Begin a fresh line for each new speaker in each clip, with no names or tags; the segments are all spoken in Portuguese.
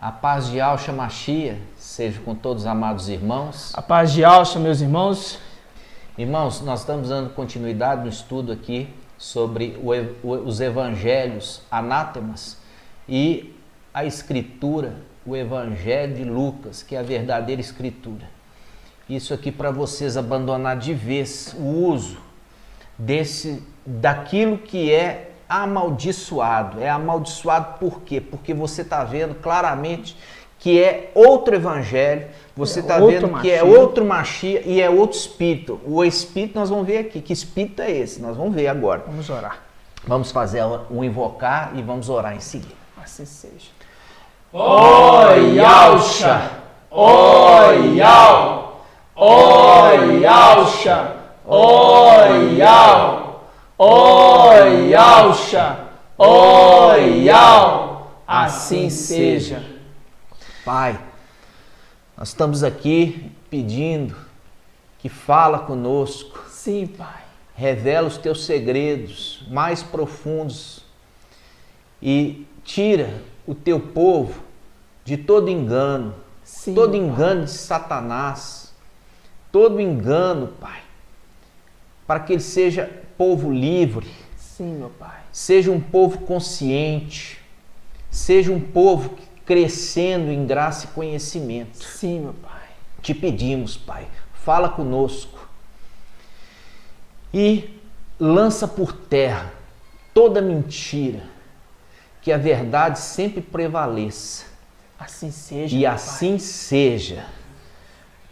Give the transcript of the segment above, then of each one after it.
A paz de Yahshua Mashiach seja com todos os amados irmãos.
A paz de Yahshua, meus irmãos.
Irmãos, nós estamos dando continuidade no estudo aqui sobre os evangelhos anátemas e a escritura, o evangelho de Lucas, que é a verdadeira escritura. Isso aqui para vocês abandonar de vez o uso daquilo que é amaldiçoado. É amaldiçoado por quê? Porque você está vendo claramente que é outro evangelho, você está vendo que é outro Mashiach e é outro espírito. O espírito nós vamos ver aqui. Que espírito é esse? Nós vamos ver agora.
Vamos orar.
Vamos fazer um invocar e vamos orar em seguida.
Assim seja.
Ó Yahshua, ó Yahweh, ó Yahshua, ó Yahweh, ó Yahshua, ó Yahweh, assim seja.
Pai, nós estamos aqui pedindo que fala conosco.
Sim, Pai.
Revela os teus segredos mais profundos e tira o teu povo de todo engano,
Sim,
todo engano de Satanás, todo engano, Pai, para que ele seja povo livre,
Sim, meu Pai.
seja um povo consciente, seja um povo crescendo em graça e conhecimento.
Sim, meu Pai.
Te pedimos, Pai, fala conosco e lança por terra toda mentira, que a verdade sempre prevaleça.
Assim seja.
E
meu
assim
Pai.
seja.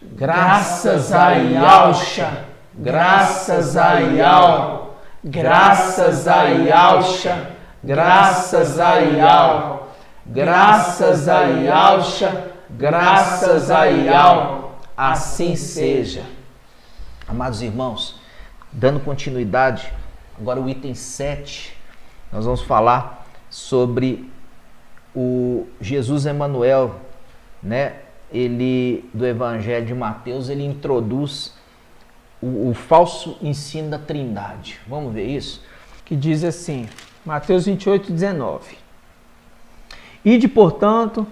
Graças a Yahshua, graças a Yahweh, graças a Yahshua, graças a Yahweh, graças a Yahshua, graças a Yahweh,
Assim seja. Amados irmãos, dando continuidade, agora o item 7, nós vamos falar sobre o Jesus Emanuel, né? Ele, do Evangelho de Mateus, ele introduz o falso ensino da Trindade. Vamos ver isso?
Que diz assim, Mateus 28, 19. Ide, portanto,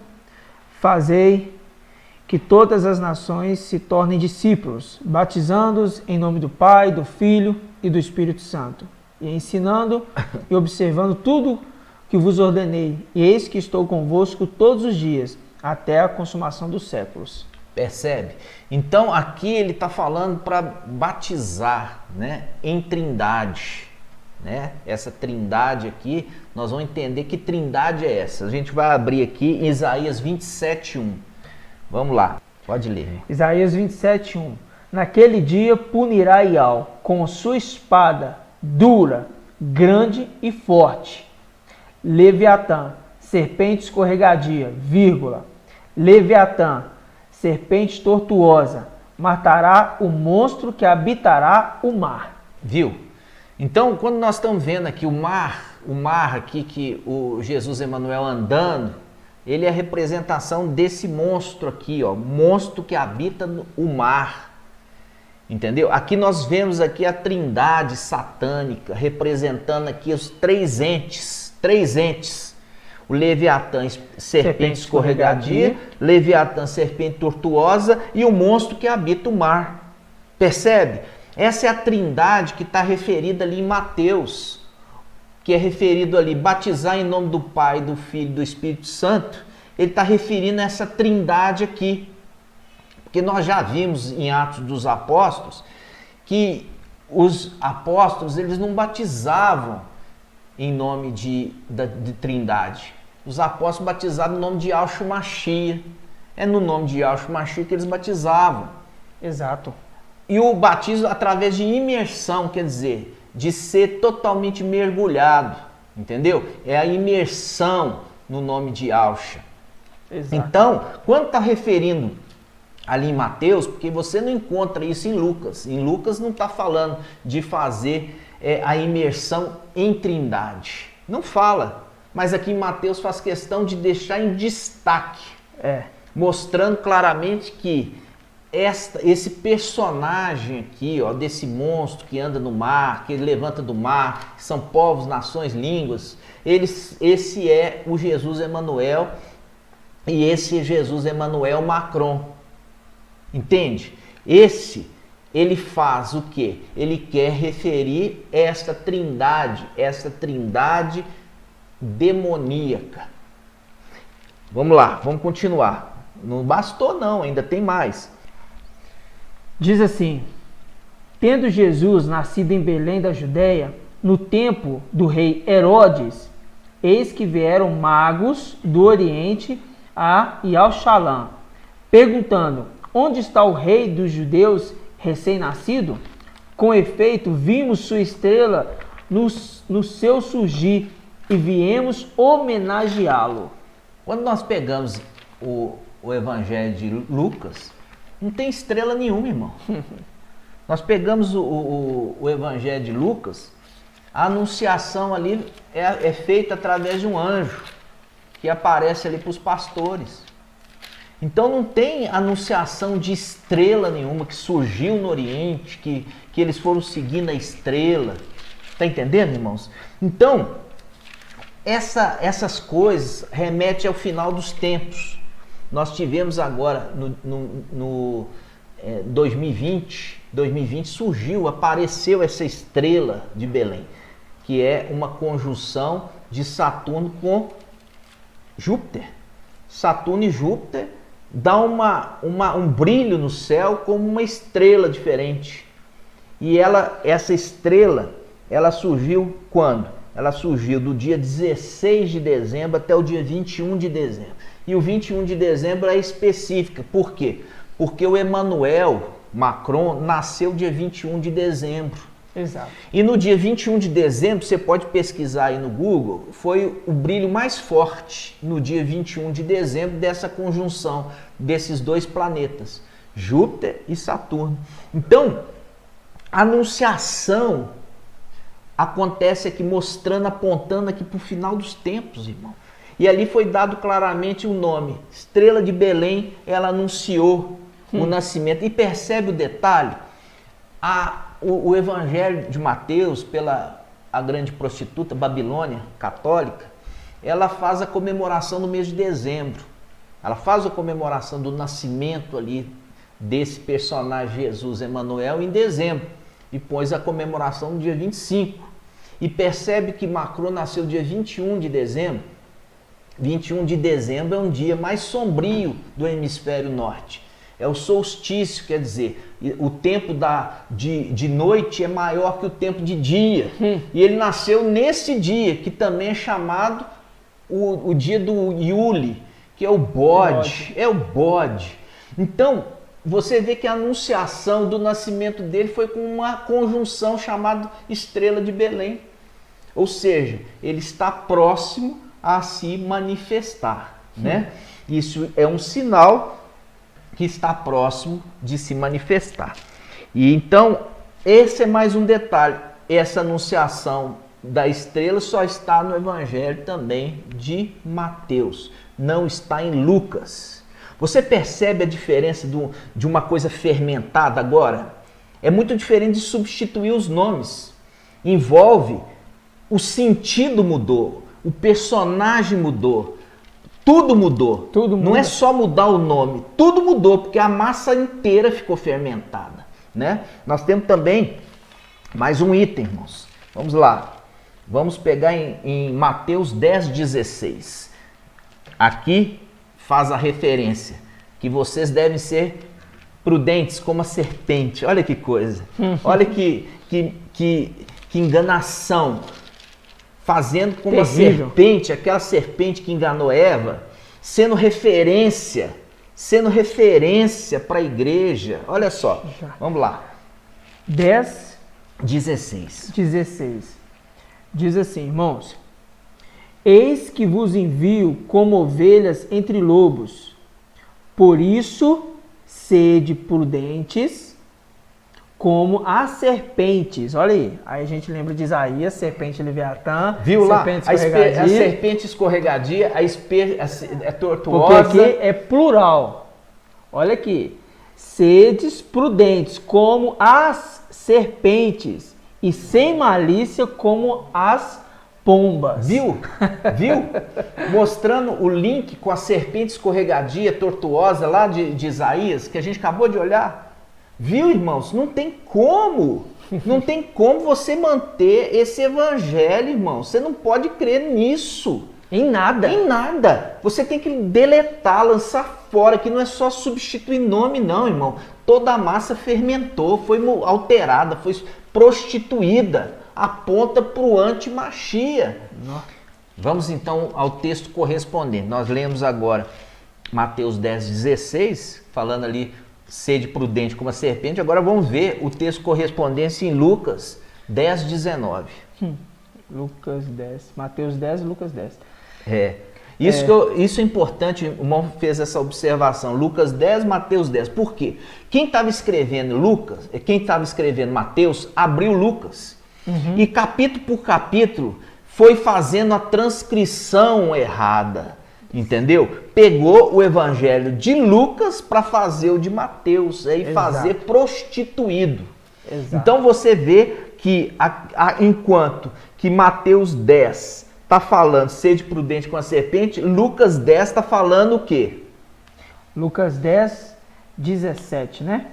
fazei que todas as nações se tornem discípulos, batizando-os em nome do Pai, do Filho e do Espírito Santo, e ensinando e observando tudo que vos ordenei, e eis que estou convosco todos os dias, até a consumação dos séculos.
Percebe? Então aqui ele está falando para batizar, né, em trindade, né? Essa trindade aqui, nós vamos entender que trindade é essa. A gente vai abrir aqui em Isaías 27:1. Vamos lá, pode ler.
Isaías 27:1. Naquele dia punirá Yahweh com sua espada dura, grande e forte, Leviatã, serpente escorregadia, Leviatã, serpente tortuosa, matará o monstro que habitará o mar.
Viu? Então, quando nós estamos vendo aqui o mar aqui que o Jesus Emanuel andando, ele é a representação desse monstro aqui, ó, monstro que habita o mar. Entendeu? Aqui nós vemos aqui a trindade satânica, representando aqui os três entes. O Leviatã, serpente escorregadia, Leviatã, serpente tortuosa e o monstro que habita o mar. Percebe? Essa é a trindade que está referida ali em Mateus, que é referido ali, batizar em nome do Pai, do Filho e do Espírito Santo. Ele está referindo a essa trindade aqui. Porque nós já vimos em Atos dos Apóstolos que os apóstolos eles não batizavam em nome de trindade. Os apóstolos batizavam no nome de Yahshua Mashiach. É no nome de Yahshua Mashiach que eles batizavam.
Exato.
E o batismo através de imersão, quer dizer, de ser totalmente mergulhado. Entendeu? É a imersão no nome de Yahshua.
Exato.
Então, quando está referindo ali em Mateus, porque você não encontra isso em Lucas. Em Lucas não está falando de fazer a imersão em trindade. Não fala. Mas aqui em Mateus faz questão de deixar em destaque. Mostrando claramente que esse personagem aqui, ó, desse monstro que anda no mar, que ele levanta do mar, que são povos, nações, línguas, esse é o Jesus Emanuel, e esse é Jesus Emmanuel Macron. Entende? Esse, ele faz o quê? Ele quer referir esta trindade demoníaca. Vamos lá, vamos continuar. Não bastou não, ainda tem mais.
Diz assim: tendo Jesus nascido em Belém da Judéia, no tempo do rei Herodes, eis que vieram magos do Oriente a Yalxalã, perguntando: onde está o rei dos judeus recém-nascido? Com efeito, vimos sua estrela no seu surgir e viemos homenageá-lo.
Quando nós pegamos o Evangelho de Lucas, não tem estrela nenhuma, irmão. Nós pegamos o Evangelho de Lucas, a anunciação ali é feita através de um anjo que aparece ali para os pastores. Então não tem anunciação de estrela nenhuma que surgiu no Oriente, que eles foram seguindo a estrela. Está entendendo, irmãos? Então, essas coisas remetem ao final dos tempos. Nós tivemos agora no 2020 surgiu, apareceu essa estrela de Belém, que é uma conjunção de Saturno com Júpiter. Saturno e Júpiter dá um brilho no céu como uma estrela diferente. E essa estrela, ela surgiu quando? Ela surgiu do dia 16 de dezembro até o dia 21 de dezembro. E o 21 de dezembro é específica. Por quê? Porque o Emmanuel Macron nasceu dia 21 de dezembro.
Exato.
E no dia 21 de dezembro, você pode pesquisar aí no Google, foi o brilho mais forte no dia 21 de dezembro dessa conjunção desses dois planetas, Júpiter e Saturno. Então, a anunciação acontece aqui mostrando, apontando aqui para o final dos tempos, irmão. E ali foi dado claramente o nome. Estrela de Belém, ela anunciou o nascimento. E percebe o detalhe? O Evangelho de Mateus, a grande prostituta Babilônia católica, ela faz a comemoração no mês de dezembro. Ela faz a comemoração do nascimento ali desse personagem Jesus Emmanuel em dezembro. E pôs a comemoração no dia 25. E percebe que Macron nasceu dia 21 de dezembro. 21 de dezembro é um dia mais sombrio do hemisfério norte. É o solstício, quer dizer, o tempo de noite é maior que o tempo de dia. E ele nasceu nesse dia, que também é chamado o dia do Yule, que é o bode. É o bode. Então, você vê que a anunciação do nascimento dele foi com uma conjunção chamada Estrela de Belém. Ou seja, ele está próximo a se manifestar, né? Isso é um sinal que está próximo de se manifestar. E então, esse é mais um detalhe. Essa anunciação da estrela só está no Evangelho também de Mateus, não está em Lucas. Você percebe a diferença de uma coisa fermentada agora? É muito diferente de substituir os nomes. Envolve, o sentido mudou, o personagem mudou, tudo mudou.
Tudo muda.
Não é só mudar o nome, tudo mudou, porque a massa inteira ficou fermentada, né? Nós temos também mais um item, irmãos. Vamos lá. Vamos pegar em Mateus 10,16. Aqui faz a referência que vocês devem ser prudentes como a serpente. Olha que coisa. Olha que enganação. Fazendo como a serpente, aquela serpente que enganou Eva, sendo referência para a igreja. Olha só, vamos lá.
10:16. Diz assim, irmãos: eis que vos envio como ovelhas entre lobos, por isso sede prudentes como as serpentes. Olha aí. Aí a gente lembra de Isaías, serpente Leviatã.
Viu lá? A serpente escorregadia, é tortuosa.
Porque aqui é plural. Olha aqui. Sedes prudentes como as serpentes e sem malícia como as pombas.
Viu? Viu? Mostrando o link com a serpente escorregadia, tortuosa lá de Isaías, que a gente acabou de olhar. Viu, irmãos? Não tem como. Não tem como você manter esse evangelho, irmão. Você não pode crer nisso.
Em nada.
Em nada. Você tem que deletar, lançar fora, que não é só substituir nome, não, irmão. Toda a massa fermentou, foi alterada, foi prostituída. Aponta para o anti-machia. Vamos então ao texto correspondente. Nós lemos agora Mateus 10,16, falando ali, sede prudente como a serpente. Agora vamos ver o texto correspondente em Lucas 10,19.
Lucas 10, Mateus 10, Lucas 10.
Isso é importante, o irmão fez essa observação. Lucas 10, Mateus 10. Por quê? Quem estava escrevendo Mateus, abriu Lucas. E capítulo por capítulo foi fazendo a transcrição errada. Entendeu? Pegou o evangelho de Lucas para fazer o de Mateus. E fazer prostituído.
Exato.
Então você vê que enquanto que Mateus 10 está falando sede prudente com a serpente, Lucas 10 está falando o quê?
Lucas 10, 17, né?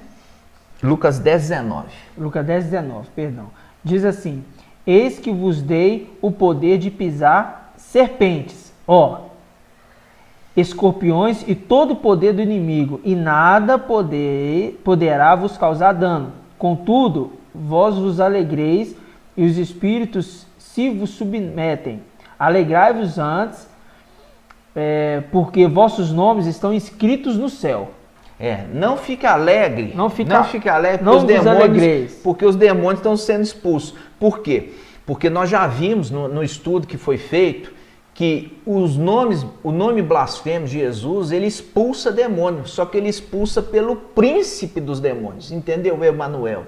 Lucas 10, 19.
Lucas 10, 19, perdão. Diz assim: eis que vos dei o poder de pisar serpentes, escorpiões e todo o poder do inimigo, e nada poderá vos causar dano. Contudo, vós vos alegreis e os espíritos se vos submetem. Alegrai-vos antes, porque vossos nomes estão escritos no céu.
Não fique alegre. Não fique alegre porque os demônios estão sendo expulsos. Por quê? Porque nós já vimos no estudo que foi feito que o nome blasfemo de Jesus, ele expulsa demônios, só que ele expulsa pelo príncipe dos demônios, entendeu, Emanuel?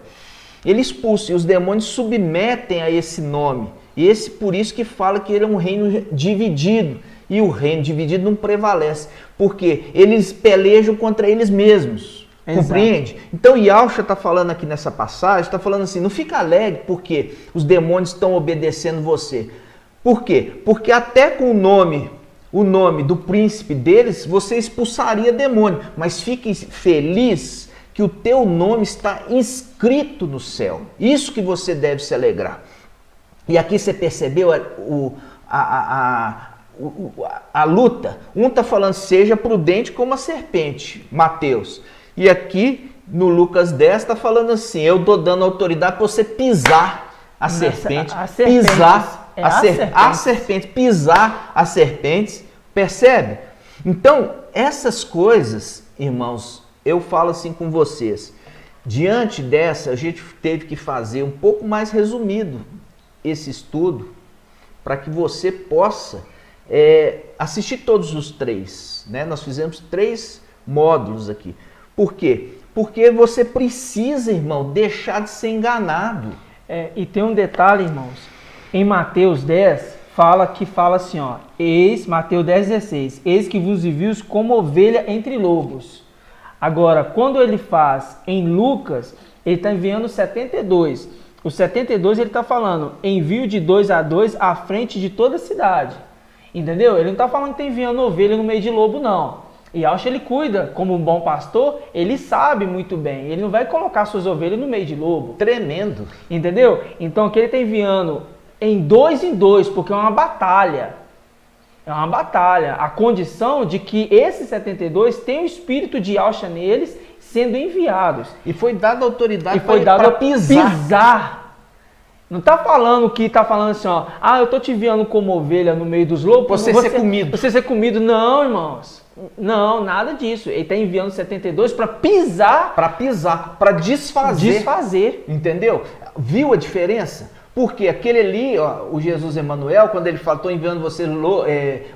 Ele expulsa e os demônios submetem a esse nome. E por isso que fala que ele é um reino dividido. E o reino dividido não prevalece, porque eles pelejam contra eles mesmos. Exato. Compreende? Então Yahshua está falando aqui nessa passagem, está falando assim, não fica alegre porque os demônios estão obedecendo você. Por quê? Porque até com o nome do príncipe deles, você expulsaria demônio. Mas fique feliz que o teu nome está inscrito no céu. Isso que você deve se alegrar. E aqui você percebeu a luta. Um está falando, seja prudente como a serpente, Mateus. E aqui no Lucas 10 está falando assim, eu estou dando autoridade para você pisar a serpente. Pisar a serpente, pisar as serpentes. Percebe? Então, essas coisas, irmãos, eu falo assim com vocês. Diante dessa, a gente teve que fazer um pouco mais resumido esse estudo para que você possa assistir todos os três, né? Nós fizemos 3 módulos aqui. Por quê? Porque você precisa, irmão, deixar de ser enganado.
E tem um detalhe, irmãos. Em Mateus 10, fala assim, Mateus 10, 16, eis que vos envio como ovelha entre lobos. Agora, quando ele faz em Lucas, ele está enviando 72. O 72 ele está falando envio de 2 a 2 à frente de toda a cidade. Entendeu? Ele não está falando que está enviando ovelha no meio de lobo, não. E Yahshua, ele cuida, como um bom pastor, ele sabe muito bem. Ele não vai colocar suas ovelhas no meio de lobo.
Tremendo.
Entendeu? Então aqui ele está enviando em 2, porque é uma batalha. É uma batalha. A condição de que esses 72 tem o espírito de Yahshua neles sendo enviados.
E foi dada autoridade
para pisar. Não está falando que está falando assim, eu estou te enviando como ovelha no meio dos lobos.
Você ser comido.
Você ser comido. Não, irmãos. Não, nada disso. Ele está enviando 72 para pisar.
Para pisar, para desfazer. Entendeu? Viu a diferença? Porque aquele ali, o Jesus Emanuel, quando ele fala, estou enviando vocês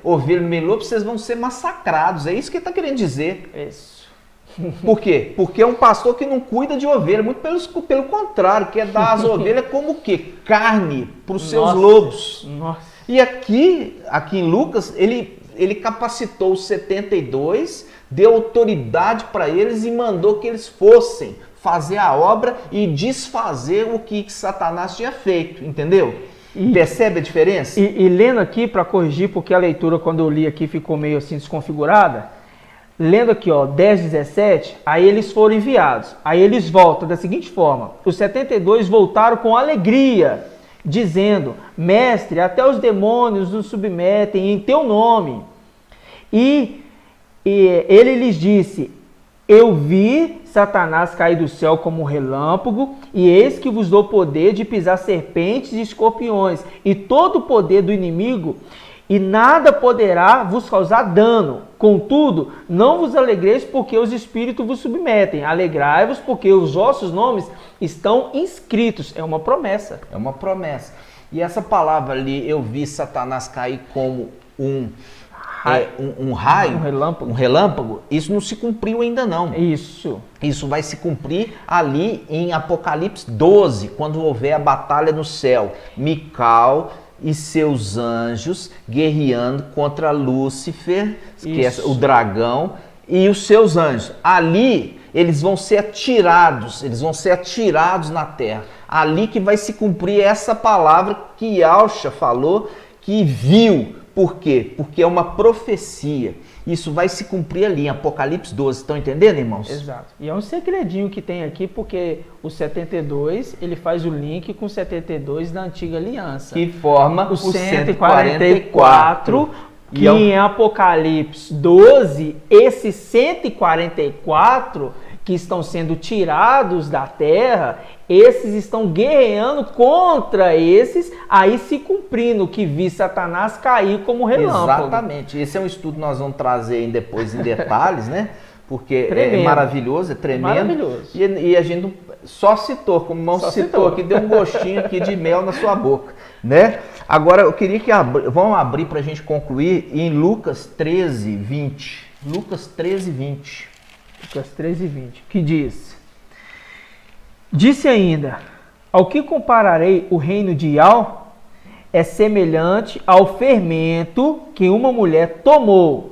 ovelha no meio do lobo, vocês vão ser massacrados. É isso que ele está querendo dizer.
Isso.
Por quê? Porque é um pastor que não cuida de ovelha, muito pelo contrário, quer dar as ovelhas como o quê? Carne para os seus lobos.
Nossa.
E aqui em Lucas, ele capacitou os 72, deu autoridade para eles e mandou que eles fossem fazer a obra e desfazer o que Satanás tinha feito, entendeu? Percebe a diferença?
E lendo aqui, para corrigir, porque a leitura, quando eu li aqui, ficou meio assim desconfigurada. Lendo aqui, ó, 10, 17, aí eles foram enviados. Aí eles voltam da seguinte forma: os 72 voltaram com alegria, dizendo: Mestre, até os demônios nos submetem em teu nome. E ele lhes disse: eu vi Satanás cair do céu como um relâmpago, e eis que vos dou poder de pisar serpentes e escorpiões, e todo o poder do inimigo, e nada poderá vos causar dano. Contudo, não vos alegreis porque os espíritos vos submetem. Alegrai-vos porque os vossos nomes estão inscritos. É uma promessa.
É uma promessa. E essa palavra ali, eu vi Satanás cair como um raio, um relâmpago, isso não se cumpriu ainda não.
Isso
vai se cumprir ali em Apocalipse 12, quando houver a batalha no céu. Micael e seus anjos guerreando contra Lúcifer, que é o dragão, e os seus anjos. Ali eles vão ser atirados na terra. Ali que vai se cumprir essa palavra que Yahshua falou, que viu. Por quê? Porque é uma profecia. Isso vai se cumprir ali em Apocalipse 12. Estão entendendo, irmãos?
Exato. E é um segredinho que tem aqui, porque o 72, ele faz o link com o 72 da antiga aliança.
Que forma
o 144, que em Apocalipse 12, esses 144 que estão sendo tirados da terra, esses estão guerreando contra esses, aí se cumprindo que vi Satanás cair como relâmpago.
Exatamente. Esse é um estudo que nós vamos trazer depois em detalhes, né? Porque é maravilhoso, é tremendo.
Maravilhoso.
E a gente só citou, como o irmão citou aqui, deu um gostinho aqui de mel na sua boca, né? Agora, eu queria que vamos abrir para a gente concluir em Lucas 13, 20. Lucas 13, 20.
Lucas 13, 20, que diz: disse ainda: ao que compararei o reino de Ial? É semelhante ao fermento que uma mulher tomou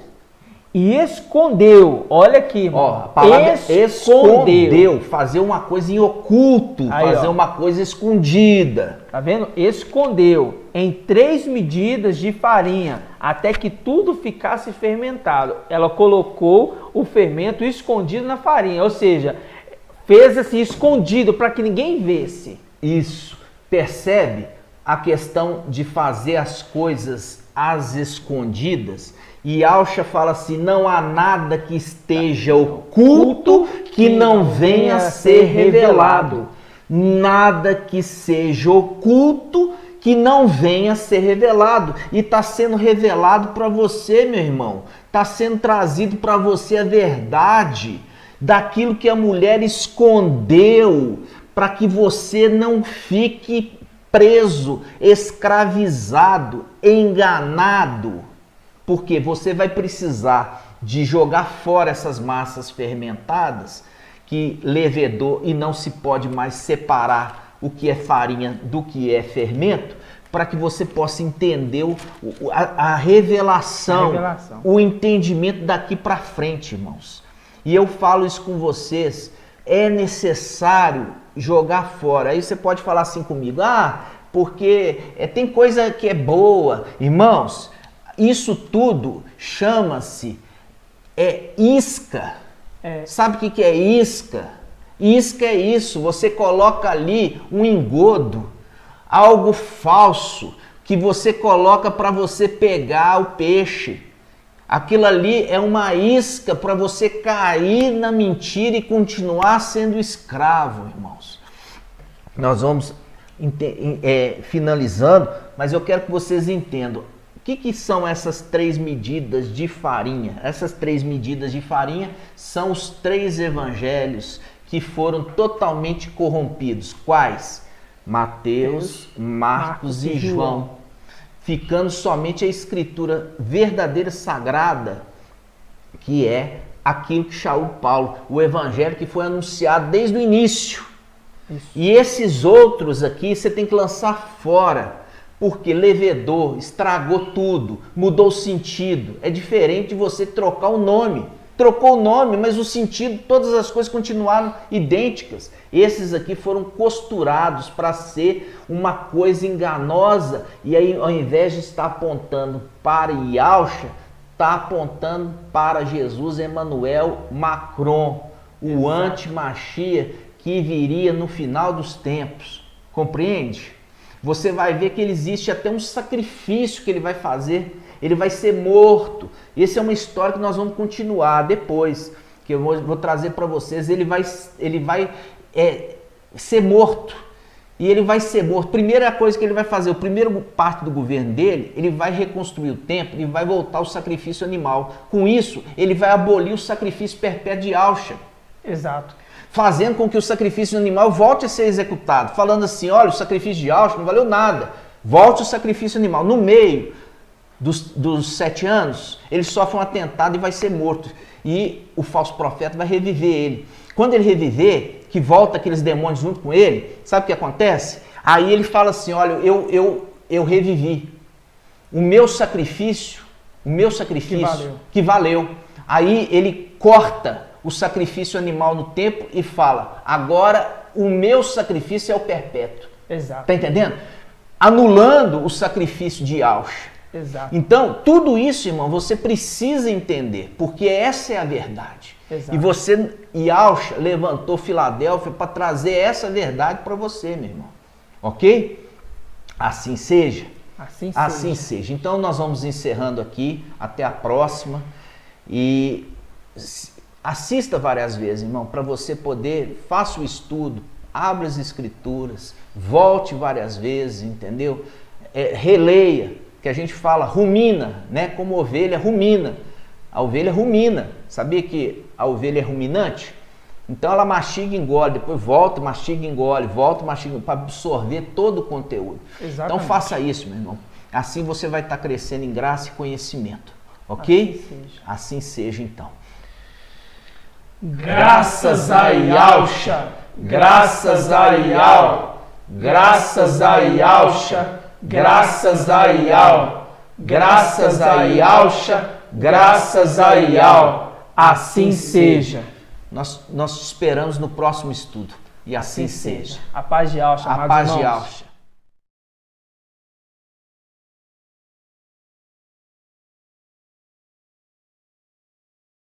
e escondeu. Olha aqui, irmão.
A palavra escondeu. Fazer uma coisa em oculto, fazer uma coisa escondida.
Tá vendo? Escondeu em 3 medidas de farinha, até que tudo ficasse fermentado. Ela colocou o fermento escondido na farinha, ou seja, fez assim escondido para que ninguém visse.
Isso. Percebe a questão de fazer as coisas às escondidas? E Yahshua fala assim: não há nada que esteja oculto que não venha a ser revelado. Nada que seja oculto que não venha a ser revelado. E está sendo revelado para você, meu irmão. Está sendo trazido para você a verdade daquilo que a mulher escondeu, para que você não fique preso, escravizado, enganado. Porque você vai precisar de jogar fora essas massas fermentadas que levedou e não se pode mais separar o que é farinha do que é fermento, para que você possa entender a revelação, o entendimento daqui para frente, irmãos. E eu falo isso com vocês, é necessário jogar fora. Aí você pode falar assim comigo: porque tem coisa que é boa. Irmãos, isso tudo chama-se isca. Sabe o que é isca? Isca é isso, você coloca ali um engodo, algo falso, que você coloca para você pegar o peixe. Aquilo ali é uma isca para você cair na mentira e continuar sendo escravo, irmãos. Nós vamos finalizando, mas eu quero que vocês entendam. O que são essas 3 medidas de farinha? Essas 3 medidas de farinha são os 3 evangelhos que foram totalmente corrompidos. Quais? Mateus, Marcos e João. Ficando somente a escritura verdadeira, sagrada, que é aquilo que Shaul Paulo, o evangelho que foi anunciado desde o início. Isso. E esses outros aqui você tem que lançar fora. Porque levedou, estragou tudo, mudou o sentido. É diferente de você trocar o nome. Trocou o nome, mas o sentido, todas as coisas continuaram idênticas. Esses aqui foram costurados para ser uma coisa enganosa, e aí ao invés de estar apontando para Yahshua, está apontando para Jesus Emmanuel Macron, o anti-Machia que viria no final dos tempos. Compreende? Você vai ver que existe até um sacrifício que ele vai fazer. Ele vai ser morto. Essa é uma história que nós vamos continuar depois, que eu vou trazer para vocês. Ele vai ser morto. E ele vai ser morto. Primeira coisa que ele vai fazer, o primeiro parte do governo dele, ele vai reconstruir o templo e vai voltar ao sacrifício animal. Com isso, ele vai abolir o sacrifício perpétuo de Yahshua.
Exato.
Fazendo com que o sacrifício animal volte a ser executado. Falando assim, olha, o sacrifício de Yahshua não valeu nada. Volte o sacrifício animal. No meio dos 7 anos, ele sofre um atentado e vai ser morto. E o falso profeta vai reviver ele. Quando ele reviver, que volta aqueles demônios junto com ele, sabe o que acontece? Aí ele fala assim, olha, eu revivi. O meu sacrifício que valeu. Aí ele corta o sacrifício animal no templo e fala, agora o meu sacrifício é o perpétuo.
Exato.
Está entendendo? Anulando o sacrifício de Yahshua.
Exato.
Então, tudo isso, irmão, você precisa entender, porque essa é a verdade.
Exato.
E Yahshua levantou Filadélfia para trazer essa verdade para você, meu irmão. Ok? Assim seja. Assim seja. Então, nós vamos encerrando aqui. Até a próxima. E assista várias vezes, irmão, para você poder, faça o estudo, abra as escrituras, volte várias vezes, entendeu? Releia. Que a gente fala rumina, né? Como ovelha rumina. A ovelha rumina. Sabia que a ovelha é ruminante? Então ela mastiga e engole, depois volta, mastiga e engole, volta, mastiga, para absorver todo o conteúdo.
Exatamente.
Então faça isso, meu irmão. Assim você vai estar crescendo em graça e conhecimento. Ok? Assim seja então.
Graças a Yahshua, graças a Yahweh, graças a Yahshua, graças a Yahweh, graças a Yahshua, graças a Yahweh. Assim seja.
Nós te esperamos no próximo estudo. E assim seja.
A paz de Yahshua,
A paz de Yahshua.